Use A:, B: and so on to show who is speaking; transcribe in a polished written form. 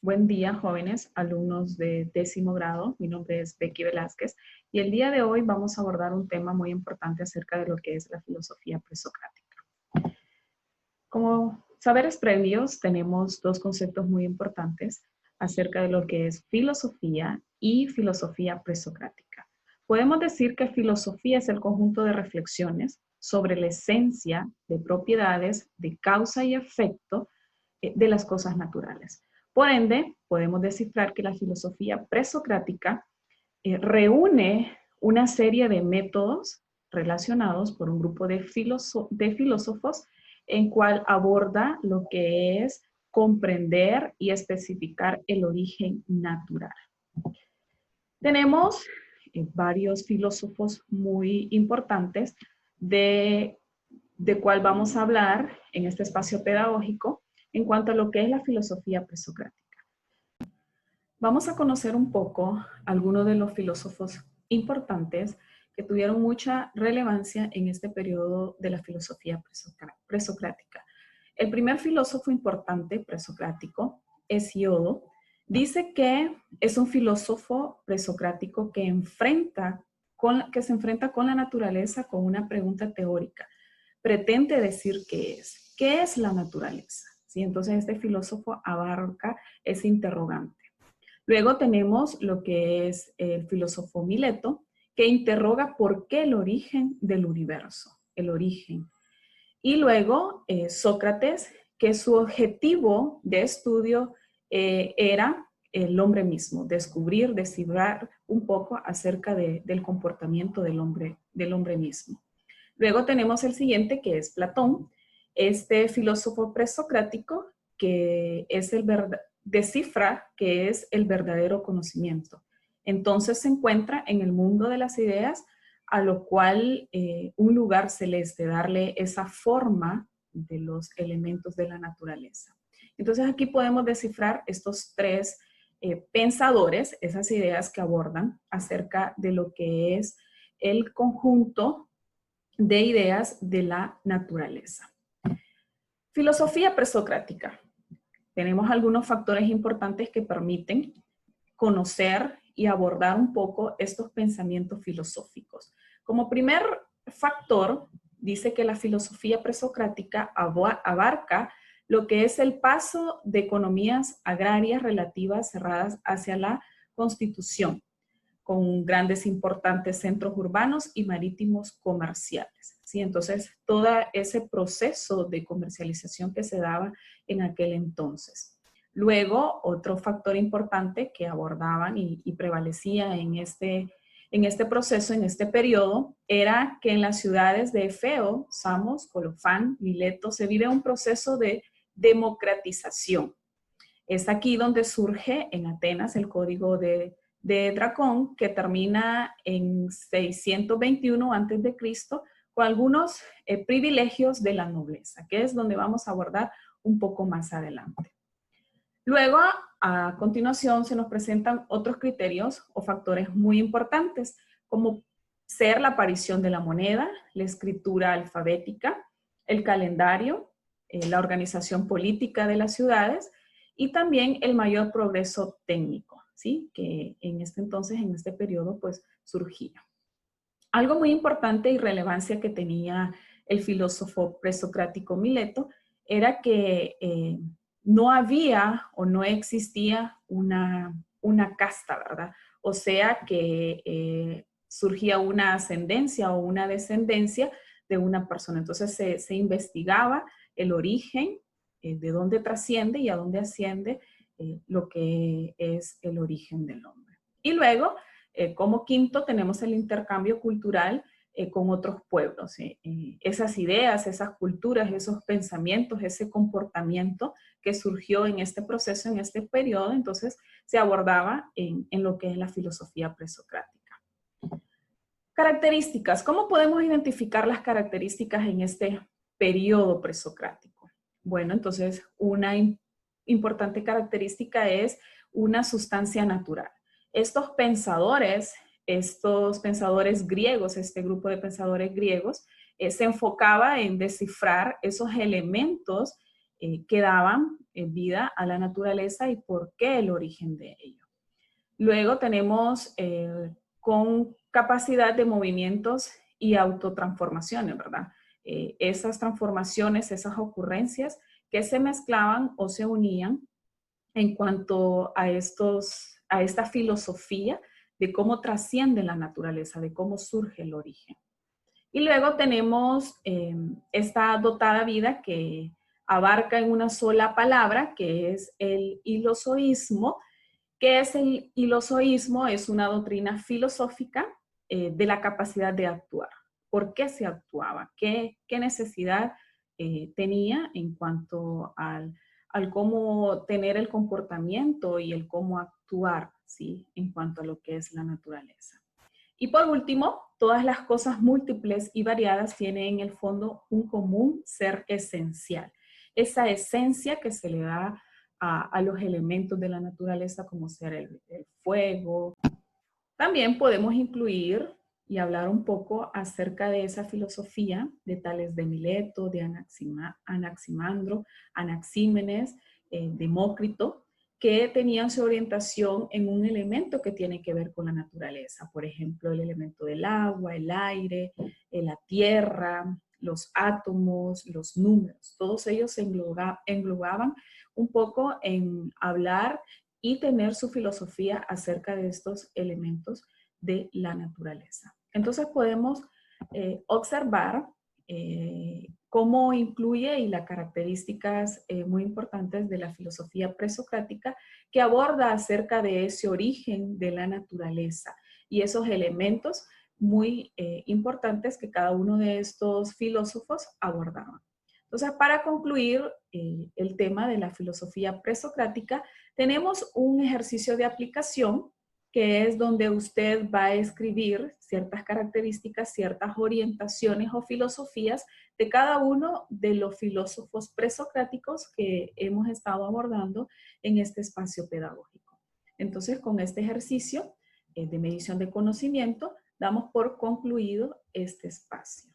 A: Buen día, jóvenes, alumnos de 10º grado. Mi nombre es Becky Velázquez y el día de hoy vamos a abordar un tema muy importante acerca de lo que es la filosofía presocrática. Como saberes previos, tenemos dos conceptos muy importantes acerca de lo que es filosofía y filosofía presocrática. Podemos decir que filosofía es el conjunto de reflexiones sobre la esencia de propiedades de causa y efecto de las cosas naturales. Por ende, podemos descifrar que la filosofía presocrática reúne una serie de métodos relacionados por un grupo de filósofos en cual aborda lo que es comprender y especificar el origen natural. Tenemos varios filósofos muy importantes de cuál vamos a hablar en este espacio pedagógico en cuanto a lo que es la filosofía presocrática. Vamos a conocer un poco algunos de los filósofos importantes que tuvieron mucha relevancia en este periodo de la filosofía presocrática. El primer filósofo importante presocrático es Iodo. Dice que es un filósofo presocrático que se enfrenta con la naturaleza con una pregunta teórica. Pretende decir qué es la naturaleza. ¿Sí? Entonces este filósofo abarca ese interrogante. Luego tenemos lo que es el filósofo Mileto, que interroga por qué el origen del universo, el origen. Y luego Sócrates, que su objetivo de estudio era el hombre mismo, descubrir, descifrar un poco acerca del comportamiento del hombre mismo. Luego tenemos el siguiente, que es Platón, este filósofo presocrático que es descifra qué es el verdadero conocimiento. Entonces se encuentra en el mundo de las ideas, a lo cual un lugar celeste, darle esa forma de los elementos de la naturaleza. Entonces aquí podemos descifrar estos tres pensadores, esas ideas que abordan acerca de lo que es el conjunto de ideas de la naturaleza. Filosofía presocrática. Tenemos algunos factores importantes que permiten conocer y abordar un poco estos pensamientos filosóficos. Como primer factor, dice que la filosofía presocrática abarca lo que es el paso de economías agrarias relativas cerradas hacia la constitución, con grandes importantes centros urbanos y marítimos comerciales. ¿Sí? Entonces, todo ese proceso de comercialización que se daba en aquel entonces. Luego, otro factor importante que abordaban y prevalecía en este proceso, en este periodo, era que en las ciudades de Efeo, Samos, Colofán, Mileto, se vive un proceso de democratización. Es aquí donde surge en Atenas el código de Dracón, que termina en 621 a.C., con algunos privilegios de la nobleza, que es donde vamos a abordar un poco más adelante. Luego, a continuación, se nos presentan otros criterios o factores muy importantes, como ser la aparición de la moneda, la escritura alfabética, el calendario, la organización política de las ciudades y también el mayor progreso técnico, ¿sí? Que en este entonces, en este periodo, pues surgía. Algo muy importante y relevancia que tenía el filósofo presocrático Mileto era que no había o no existía una casta, ¿verdad? O sea que surgía una ascendencia o una descendencia de una persona. Entonces se investigaba el origen, de dónde trasciende y a dónde asciende lo que es el origen del hombre. Y luego, como quinto, tenemos el intercambio cultural con otros pueblos. Esas ideas, esas culturas, esos pensamientos, ese comportamiento que surgió en este proceso, en este periodo, entonces se abordaba en lo que es la filosofía presocrática. Características. ¿Cómo podemos identificar las características en este periodo presocrático? Bueno, entonces una importante característica es una sustancia natural. Estos pensadores griegos, este grupo de pensadores griegos, se enfocaba en descifrar esos elementos que daban vida a la naturaleza y por qué el origen de ello. Luego tenemos con capacidad de movimientos y autotransformaciones, ¿verdad? Esas transformaciones, esas ocurrencias que se mezclaban o se unían en cuanto a esta filosofía de cómo trasciende la naturaleza, de cómo surge el origen. Y luego tenemos esta dotada vida que abarca en una sola palabra, que es el hilozoísmo. ¿Qué es el hilozoísmo? Es una doctrina filosófica de la capacidad de actuar. ¿Por qué se actuaba? ¿Qué necesidad tenía en cuanto al cómo tener el comportamiento y el cómo actuar, ¿sí? En cuanto a lo que es la naturaleza. Y por último, todas las cosas múltiples y variadas tienen en el fondo un común ser esencial. Esa esencia que se le da a los elementos de la naturaleza como ser el fuego. También podemos incluir y hablar un poco acerca de esa filosofía de Tales de Mileto, de Anaximandro, Anaxímenes, Demócrito, que tenían su orientación en un elemento que tiene que ver con la naturaleza. Por ejemplo, el elemento del agua, el aire, la tierra, los átomos, los números. Todos ellos se englobaban un poco en hablar y tener su filosofía acerca de estos elementos de la naturaleza. Entonces podemos observar cómo influye y las características muy importantes de la filosofía presocrática que aborda acerca de ese origen de la naturaleza y esos elementos muy importantes que cada uno de estos filósofos abordaban. Entonces, para concluir el tema de la filosofía presocrática, tenemos un ejercicio de aplicación que es donde usted va a escribir ciertas características, ciertas orientaciones o filosofías de cada uno de los filósofos presocráticos que hemos estado abordando en este espacio pedagógico. Entonces, con este ejercicio de medición de conocimiento, damos por concluido este espacio.